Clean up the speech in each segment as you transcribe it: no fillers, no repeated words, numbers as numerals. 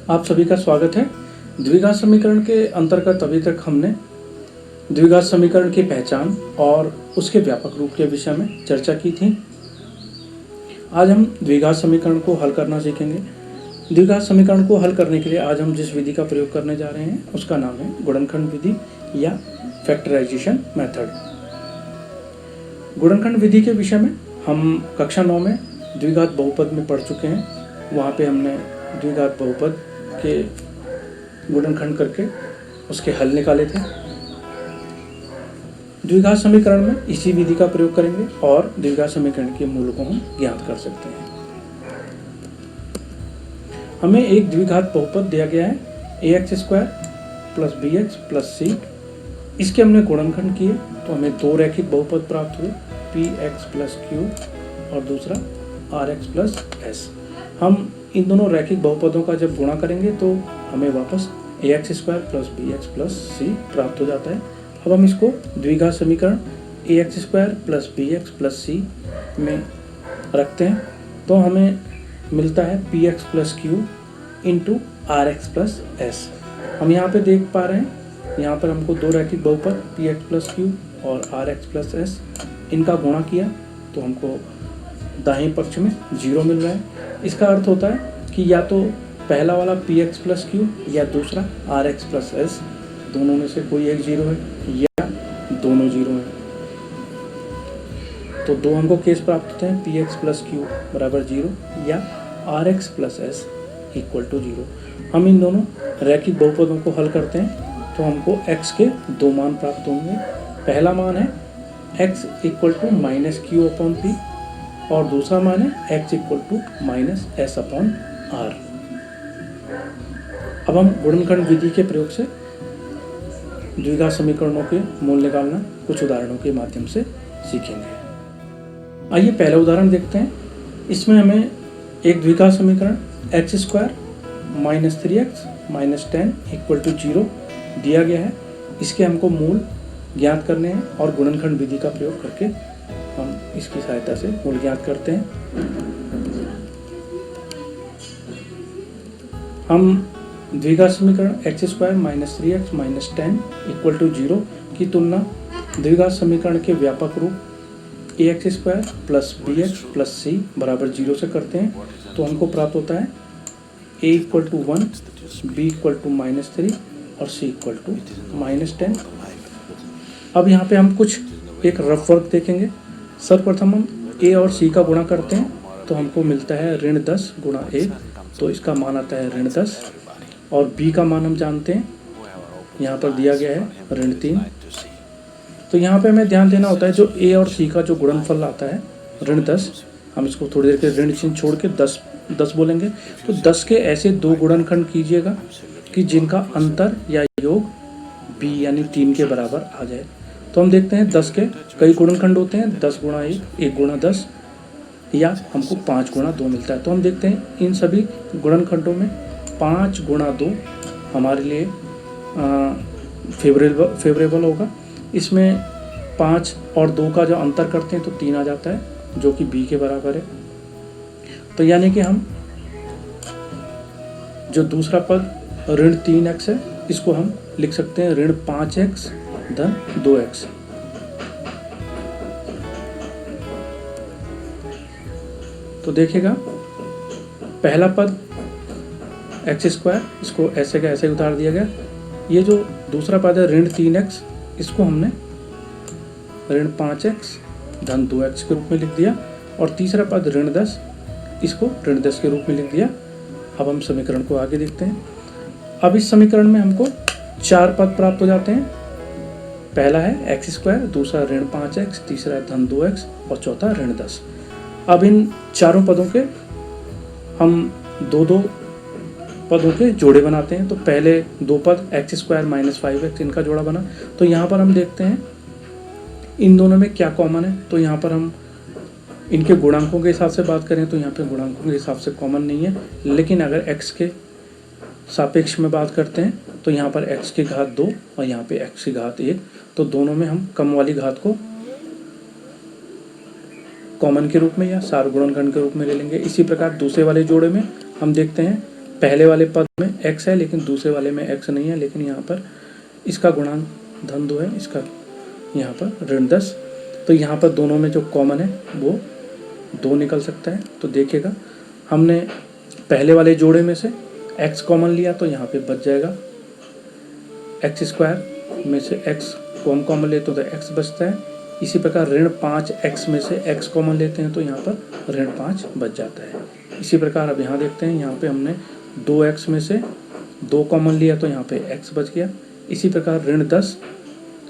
आप सभी का स्वागत है। द्विघात समीकरण के अंतर्गत अभी तक हमने द्विघात समीकरण की पहचान और उसके व्यापक रूप के विषय में चर्चा की थी। आज हम द्विघात समीकरण को हल करना सीखेंगे। द्विघात समीकरण को हल करने के लिए आज हम जिस विधि का प्रयोग करने जा रहे हैं उसका नाम है गुणनखंड विधि या फैक्टराइजेशन मेथड। गुणनखंड विधि के विषय में हम कक्षा 9 में द्विघात बहुपद में पढ़ चुके हैं। वहाँ पे हमने द्विघात बहुपद के गुणनखंड करके उसके हल निकाले थे। द्विघात समीकरण में इसी विधि का प्रयोग करेंगे और द्विघात समीकरण के मूल को हम ज्ञात कर सकते हैं। हमें एक द्विघात बहुपद दिया गया है ax² + bx + c। इसके हमने गुणनखंड किए तो हमें दो रैखिक बहुपद प्राप्त हुए, px + q और दूसरा rx + s। हम इन दोनों रैखिक बहुपदों का जब गुणा करेंगे तो हमें वापस ax² + bx + c प्राप्त हो जाता है। अब हम इसको द्विघात समीकरण ax² + bx + c में रखते हैं तो हमें मिलता है px + q × rx + s। हम यहाँ पे देख पा रहे हैं, यहाँ पर हमको दो रैखिक बहुपद px + q और rx + s इनका गुणा किया तो हमको दाहिने पक्ष में 0 मिल रहा है। इसका अर्थ होता है कि या तो पहला वाला px + q या दूसरा rx + s, दोनों में से कोई एक 0 है या दोनों 0 हैं। तो दो हमको केस प्राप्त होते हैं, px + q = 0 या rx + s = 0। हम इन दोनों रैखिक बहुपदों को हल करते हैं तो हमको x के दो मान प्राप्त होंगे। पहला मान है x = -q/p और दूसरा मान है x = -s/r। अब हम गुणनखंड विधि के प्रयोग से द्विघात समीकरणों के मूल निकालना कुछ उदाहरणों के माध्यम से सीखेंगे। आइए पहला उदाहरण देखते हैं। इसमें हमें एक द्विघात समीकरण x² - 3x - 10 = 0 दिया गया है। इसके हमको मूल ज्ञात करने हैं और गुणनखंड विधि का प्रयोग करके हम इसकी सहायता से मूल ज्ञात करते हैं। हम द्विघात समीकरण x² - 3x - 10 = 0 की तुलना द्विघात समीकरण के व्यापक रूप ax² + bx + c = 0 से करते हैं तो हमको प्राप्त होता है a = 1, b = -3 और c = -10। अब यहाँ पे हम कुछ एक रफ वर्क देखेंगे। सर्वप्रथम हम a और c का गुणा करते हैं तो हमको मिलता है -10 × a, तो इसका मान आता है -10 और b का मान हम जानते हैं, यहाँ पर दिया गया है -3। तो यहाँ पे हमें ध्यान देना होता है जो a और c का जो गुणनफल आता है -10, हम इसको थोड़ी देर के ऋण चिन्ह छोड़ के 10 बोलेंगे। तो 10 के ऐसे दो गुणनखंड कीजिएगा कि जिनका अंतर या योग b यानी 3 के बराबर आ जाए। तो हम देखते हैं 10 के कई गुणनखंड होते हैं, 10 × 1, 1 × 10 या हमको 5 × 2 मिलता है। तो हम देखते हैं इन सभी गुणनखंडों में 5 × 2 हमारे लिए फेवरेबल होगा। इसमें 5 और 2 का जो अंतर करते हैं तो 3 आ जाता है जो कि b के बराबर है। तो यानी कि हम जो दूसरा पद -3x है इसको हम लिख सकते हैं -5x + 2x। तो देखिएगा पहला पद x², इसको ऐसे का ऐसे उतार दिया गया। ये जो दूसरा पद है -3x, इसको हमने -5x + 2x के रूप में लिख दिया और तीसरा पद -10, इसको -10 के रूप में लिख दिया। अब हम समीकरण को आगे देखते हैं। अब इस समीकरण में हमको 4 पद प्राप्त हो जाते हैं। पहला है x², दूसरा -5x, तीसरा -2x और चौथा -10। अब इन चारों पदों के हम दो पदों के जोड़े बनाते हैं। तो पहले दो पद x² - 5x इनका जोड़ा बना। तो यहाँ पर हम देखते हैं इन दोनों में क्या कॉमन है। तो यहाँ पर हम इनके गुणांकों के हिसाब से बात करें तो यहाँ पे गुणांकों के हिसाब से कॉमन नहीं है, लेकिन अगर x के सापेक्ष में बात करते हैं तो यहाँ पर x की घात 2 और यहाँ पे x की घात 1, तो दोनों में हम कम वाली घात को कॉमन के रूप में या सार्वगुणनखंड के रूप में ले लेंगे। इसी प्रकार दूसरे वाले जोड़े में हम देखते हैं पहले वाले पद में x है लेकिन दूसरे वाले में x नहीं है, लेकिन यहाँ पर इसका गुणांक धन 2 है, इसका यहाँ पर ऋण 10। तो यहाँ पर दोनों में जो कॉमन है वो 2 निकल सकता है। तो देखिएगा हमने पहले वाले जोड़े में से x कॉमन लिया तो यहाँ पे बच जाएगा एक्स स्क्वायर में से x को हम कॉमन लेते हैं तो x बचता है। इसी प्रकार ऋण 5x में से x कॉमन लेते हैं तो यहाँ पर ऋण 5 बच जाता है। इसी प्रकार अब यहाँ देखते हैं, यहाँ पे हमने 2x में से 2 कॉमन लिया तो यहाँ पे x बच गया। इसी प्रकार ऋण 10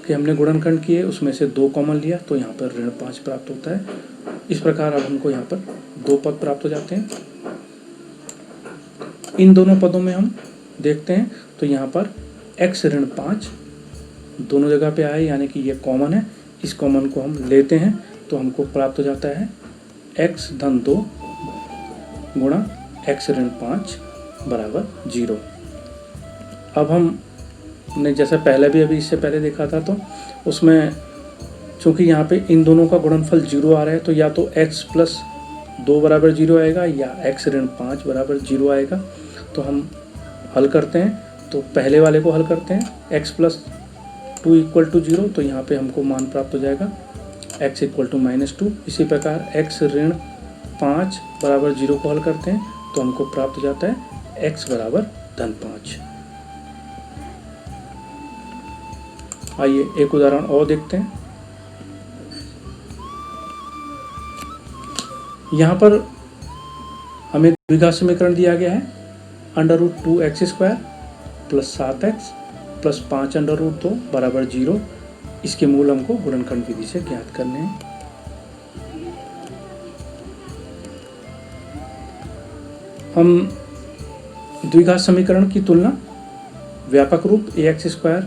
के हमने गुणनखंड किए, उसमें से 2 कॉमन लिया तो यहाँ पर ऋण 5 प्राप्त होता है। इस प्रकार अब हमको यहाँ पर 2 पद प्राप्त हो जाते हैं। इन दोनों पदों में हम देखते हैं तो यहाँ पर x ऋण 5 दोनों जगह पे आए, यानी कि ये कॉमन है। इस कॉमन को हम लेते हैं तो हमको प्राप्त हो जाता है x धन 2 गुणा x ऋण 5 बराबर 0। अब हमने जैसे पहले भी अभी इससे पहले देखा था तो उसमें चूँकि यहाँ पे इन दोनों का गुणनफल 0 आ रहा है तो या तो x प्लस 2 बराबर 0 आएगा या x ऋण 5 बराबर 0 आएगा। तो हम हल करते हैं, तो पहले वाले को हल करते हैं x प्लस 2 इक्वल टू 0, तो यहाँ पे हमको मान प्राप्त हो जाएगा x इक्वल टू -2। इसी प्रकार x ऋण 5 बराबर 0 को हल करते हैं तो हमको प्राप्त हो जाता है x बराबर धन 5। आइए एक उदाहरण और देखते हैं। यहाँ पर हमें द्विघात समीकरण दिया गया है √2x² प्लस 7x प्लस 5√2 बराबर 0। इसके मूल हमको गुणनखंड विधि से ज्ञात करने हैं। हम द्विघात समीकरण की तुलना व्यापक रूप ax²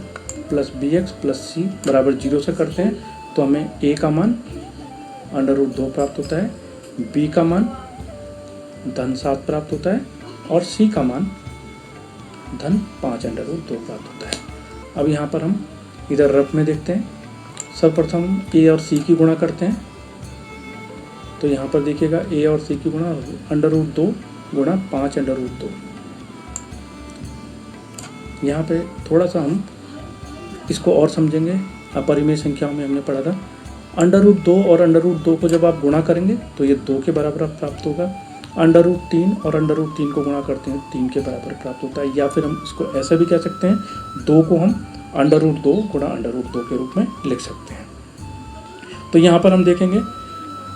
plus bx plus c बराबर 0 से करते हैं तो हमें a का मान √2 प्राप्त होता है, b का मान धन 7 प्राप्त होता है और c का मान धन 5√2 प्राप्त होता है। अब यहाँ पर हम इधर रफ में देखते हैं। सर्वप्रथम a और c की गुणा करते हैं तो यहाँ पर देखिएगा a और c की गुणा √2 गुणा 5√2। यहाँ पे थोड़ा सा हम इसको और समझेंगे। अपरिमेय संख्याओं में हमने पढ़ा था √2 और √2 को जब आप गुणा करेंगे तो ये 2 के बराबर प्राप्त होगा। √3 और √3 को गुणा करते हैं 3 के बराबर प्राप्त होता है। या फिर हम इसको ऐसा भी कह सकते हैं, 2 को हम √2 गुणा √2 के रूप में लिख सकते हैं। तो यहाँ पर हम देखेंगे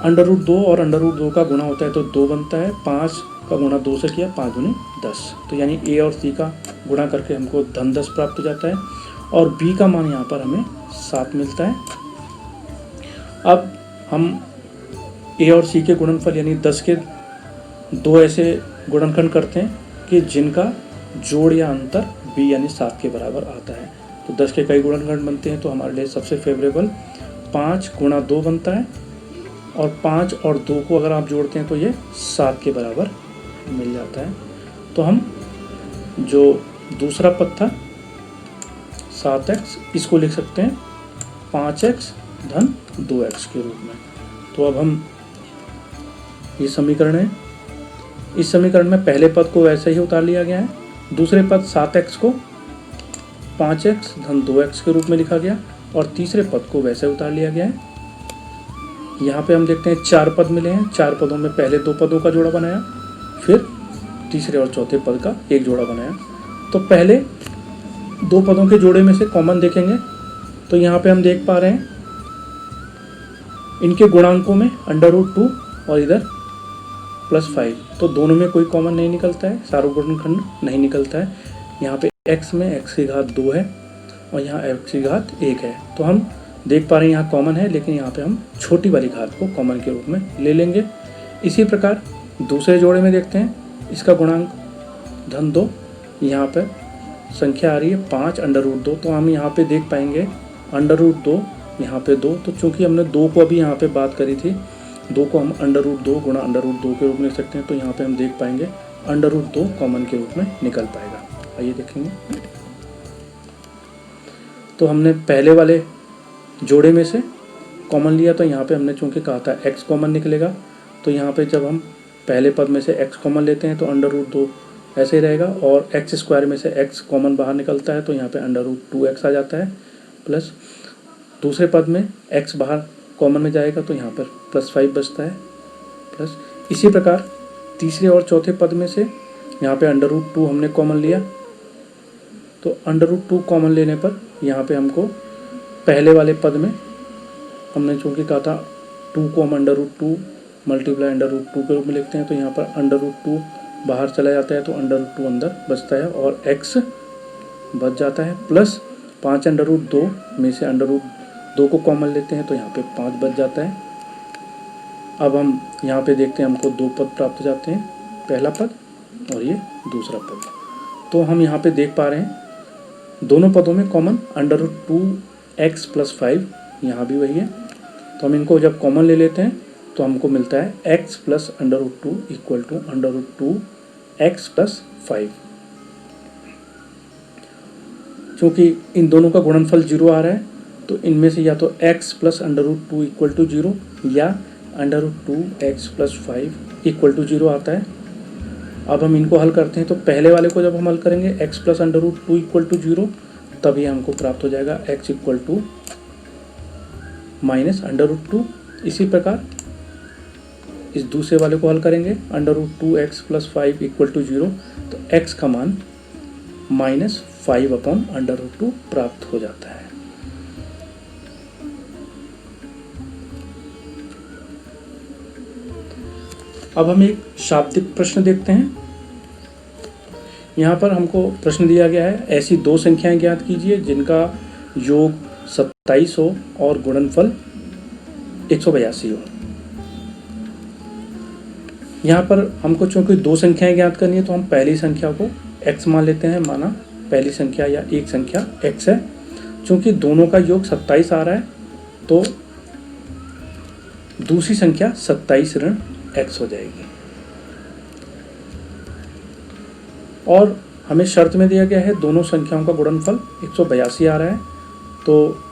√2 और √2 का गुणा होता है तो 2 बनता है, 5 का गुणा 2 से किया 5 दूनी 10। तो यानी a और c का गुणा करके हमको धन 10 प्राप्त हो जाता है और b का मान यहाँ पर हमें 7 मिलता है। अब हम a और c के गुणनफल यानी 10 के 2 ऐसे गुणनखंड करते हैं कि जिनका जोड़ या अंतर b यानी 7 के बराबर आता है। तो 10 के कई गुणनखंड बनते हैं तो हमारे लिए सबसे फेवरेबल 5 गुणा 2 बनता है और 5 और 2 को अगर आप जोड़ते हैं तो ये 7 के बराबर मिल जाता है। तो हम जो दूसरा पद था 7x, इसको लिख सकते हैं 5x धन 2x के रूप में। तो अब हम ये समीकरण है, इस समीकरण में पहले पद को वैसे ही उतार लिया गया है, दूसरे पद 7x को 5x धन 2x के रूप में लिखा गया और तीसरे पद को वैसे उतार लिया गया है। यहाँ पे हम देखते हैं 4 पद मिले हैं, 4 पदों में पहले 2 पदों का जोड़ा बनाया, फिर तीसरे और चौथे पद का एक जोड़ा बनाया। तो पहले 2 पदों के जोड़े में से कॉमन देखेंगे तो यहाँ पे हम देख पा रहे हैं इनके गुणांकों में √2 और इधर +5, तो दोनों में कोई कॉमन नहीं निकलता है, सारों गुणनखंड नहीं निकलता है। यहाँ पे x में x की घात 2 है और यहाँ x की घात 1 है। तो हम देख पा रहे हैं यहाँ कॉमन है, लेकिन यहाँ पे हम छोटी वाली घात को कॉमन के रूप में ले लेंगे। इसी प्रकार दूसरे जोड़े में देखते हैं, इसका गुणांक धन 2, यहाँ पे संख्या आ रही है 5√2, तो हम यहाँ पे देख पाएंगे √2 यहाँ पे 2, तो चूंकि हमने 2 को अभी यहाँ पे बात करी थी, 2 को हम √2 गुणा √2 के रूप में लिख सकते हैं। तो यहाँ पे हम देख पाएंगे √2 कॉमन के रूप में निकल पाएगा। आइए देखेंगे। तो हमने पहले वाले जोड़े में से कॉमन लिया, तो यहाँ पे हमने चूंकि कहा था x कॉमन निकलेगा, तो यहाँ पे जब हम पहले पद में से x कॉमन लेते हैं तो √2 ऐसे ही रहेगा। और एक्स स्क्वायर में से एक्स कॉमन बाहर निकलता है तो यहाँ पे √2x आ जाता है, प्लस दूसरे पद में एक्स बाहर कॉमन में जाएगा तो यहाँ पर +5 बचता है, प्लस इसी प्रकार तीसरे और चौथे पद में से यहाँ पे √2 हमने कॉमन लिया तो √2 कॉमन लेने पर यहाँ पे हमको पहले वाले पद में हमने चूँकि कहा था 2 को हम √2 मल्टीप्लाई √2 के रूप में लिखते हैं तो यहाँ पर √2 बाहर चला जाता है तो √2 अंदर बचता है और x बच जाता है, प्लस 5 √2 में से √2 को कॉमन लेते हैं तो यहाँ पे 5 बच जाता है। अब हम यहाँ पे देखते हैं हमको 2 पद प्राप्त हो जाते हैं, पहला पद और ये दूसरा पद। तो हम यहाँ पे देख पा रहे हैं दोनों पदों में कॉमन √2x + 5 यहाँ भी वही है, तो हम इनको जब कॉमन ले लेते हैं तो हमको मिलता है x + √2 = √2x + 5। चूँकि इन दोनों का गुणनफल 0 आ रहा है तो इनमें से या तो x + √2 = 0 या √2x + 5 = 0 आता है। अब हम इनको हल करते हैं तो पहले वाले को जब हम हल करेंगे x + √2 = 0 तभी हमको प्राप्त हो जाएगा x = -√2। इसी प्रकार इस दूसरे वाले को हल करेंगे √2x + 5 = 0 तो x का मान -5/√2 प्राप्त हो जाता है। अब हम एक शाब्दिक प्रश्न देखते हैं। यहाँ पर हमको प्रश्न दिया गया है ऐसी 2 संख्याएं ज्ञात कीजिए जिनका योग 27 हो और गुणनफल 182 हो। यहाँ पर हमको चूंकि 2 संख्याएं ज्ञात करनी है तो हम पहली संख्या को x मान लेते हैं, माना पहली संख्या या एक संख्या x है। चूंकि दोनों का योग 27 आ रहा है तो दूसरी संख्या 27 ऋण x हो जाएगी। और हमें शर्त में दिया गया है दोनों संख्याओं का गुणनफल 182 आ रहा है, तो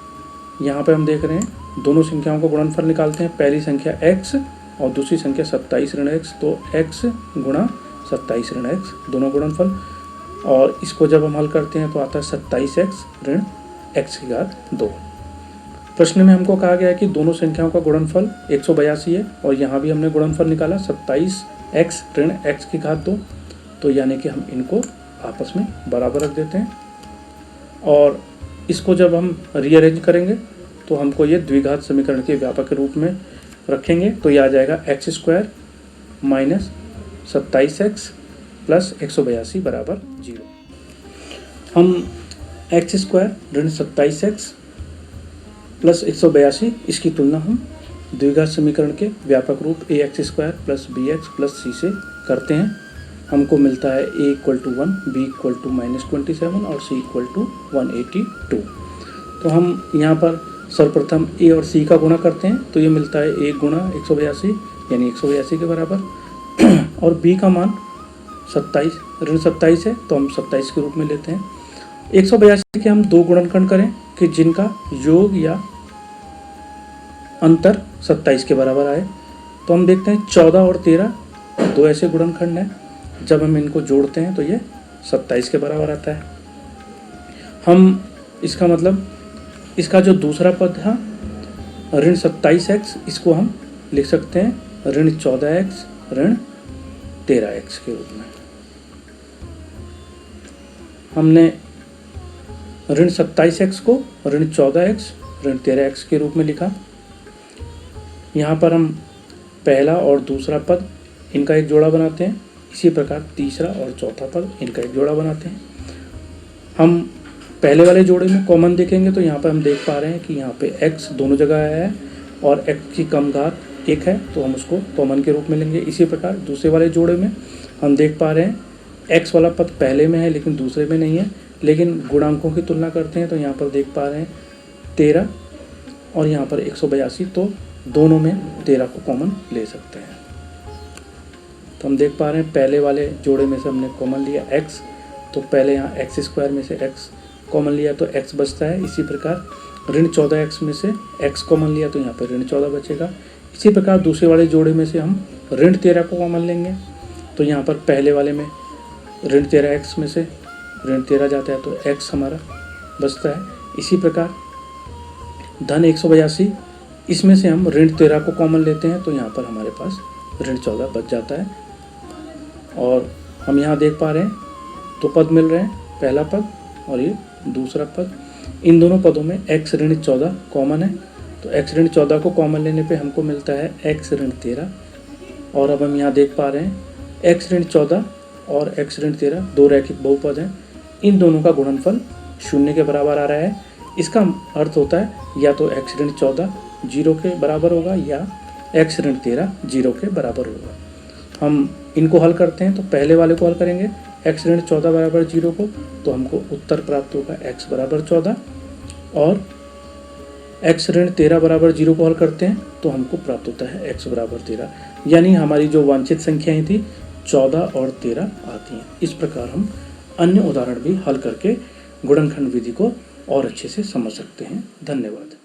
यहाँ पे हम देख रहे हैं दोनों संख्याओं का गुणनफल निकालते हैं। पहली संख्या x और दूसरी संख्या 27 ऋण x, तो x गुणा 27 ऋण x दोनों गुणनफल, और इसको जब हम हल करते हैं तो आता है 27x ऋण x⁴2। प्रश्न में हमको कहा गया है कि दोनों संख्याओं का गुणनफल 182 है और यहाँ भी हमने गुणनफल निकाला 27x ऋण x⁴2, तो यानी कि हम इनको आपस में बराबर रख देते हैं और इसको जब हम रीअरेंज करेंगे तो हमको ये द्विघात समीकरण के व्यापक रूप में रखेंगे तो ये आ जाएगा x² - 27x + 182 = 0। हम x² ऋण 27x + 182 इसकी तुलना हम द्विघात समीकरण के व्यापक रूप ax² + bx + c से करते हैं। हमको मिलता है a = 1, b = -27 और c = 182। तो हम यहाँ पर सर्वप्रथम a और c का गुणा करते हैं तो ये मिलता है a गुणा 182 यानी 182 के बराबर, और b का मान 27 ऋण 27 है तो हम 27 के रूप में लेते हैं। 182 के हम 2 गुणनखंड करें कि जिनका योग या अंतर 27 के बराबर आए, तो हम देखते हैं 14 और 13 2 ऐसे गुणनखंड हैं, जब हम इनको जोड़ते हैं तो ये 27 के बराबर आता है। हम इसका मतलब इसका जो दूसरा पद है ऋण 27x, इसको हम लिख सकते हैं ऋण 14x ऋण 13x के रूप में। हमने ऋण 27x को ऋण 14x ऋण 13x के रूप में लिखा। यहाँ पर हम पहला और दूसरा पद इनका एक जोड़ा बनाते हैं, इसी प्रकार तीसरा और चौथा पद इनका एक जोड़ा बनाते हैं। हम पहले वाले जोड़े में कॉमन देखेंगे तो यहाँ पर हम देख पा रहे हैं कि यहाँ पे x दोनों जगह आया है और x की कम घात 1 है तो हम उसको कॉमन के रूप में लेंगे। इसी प्रकार दूसरे वाले जोड़े में हम देख पा रहे हैं x वाला पद पहले में है लेकिन दूसरे में नहीं है, लेकिन गुणांकों की तुलना करते हैं तो यहाँ पर देख पा रहे हैं 13 और यहाँ पर 182, तो दोनों में 13 को कॉमन ले सकते हैं। तो हम देख पा रहे हैं पहले वाले जोड़े में से हमने कॉमन लिया x, तो पहले यहाँ x² में से x कॉमन लिया तो x बचता है। इसी प्रकार ऋण 14x में से x कॉमन लिया तो यहाँ पर ऋण 14 बचेगा। इसी प्रकार दूसरे वाले जोड़े में से हम ऋण 13 को कॉमन लेंगे तो यहाँ पर पहले वाले में ऋण 13x में से ऋण 13 जाता है तो x हमारा बचता है। इसी प्रकार धन 182, इसमें से हम ऋण 13 को कॉमन लेते हैं तो यहाँ पर हमारे पास ऋण 14 बच जाता है। और हम यहाँ देख पा रहे हैं 2 पद मिल रहे हैं, पहला पद और ये दूसरा पद। इन दोनों पदों में x ऋण 14 कॉमन है, तो x ऋण 14 को कॉमन लेने पे हमको मिलता है x ऋण 13। और अब हम यहाँ देख पा रहे हैं x ऋण 14 और x ऋण 13 दो रैखिक बहुपद हैं, इन दोनों का गुणनफल 0 के बराबर आ रहा है। इसका अर्थ होता है या तो x ऋण 14 0 के बराबर होगा या x ऋण 13 0 के बराबर होगा। हम इनको हल करते हैं, तो पहले वाले को हल करेंगे x ऋण 14 बराबर 0 को, तो हमको उत्तर प्राप्त होगा x बराबर 14। और x ऋण 13 बराबर 0 को हल करते हैं तो हमको प्राप्त होता है x बराबर 13, यानी हमारी जो वांछित संख्याएं थी 14 और 13 आती हैं। इस प्रकार हम अन्य उदाहरण भी हल करके गुणनखंड विधि को और अच्छे से समझ सकते हैं। धन्यवाद।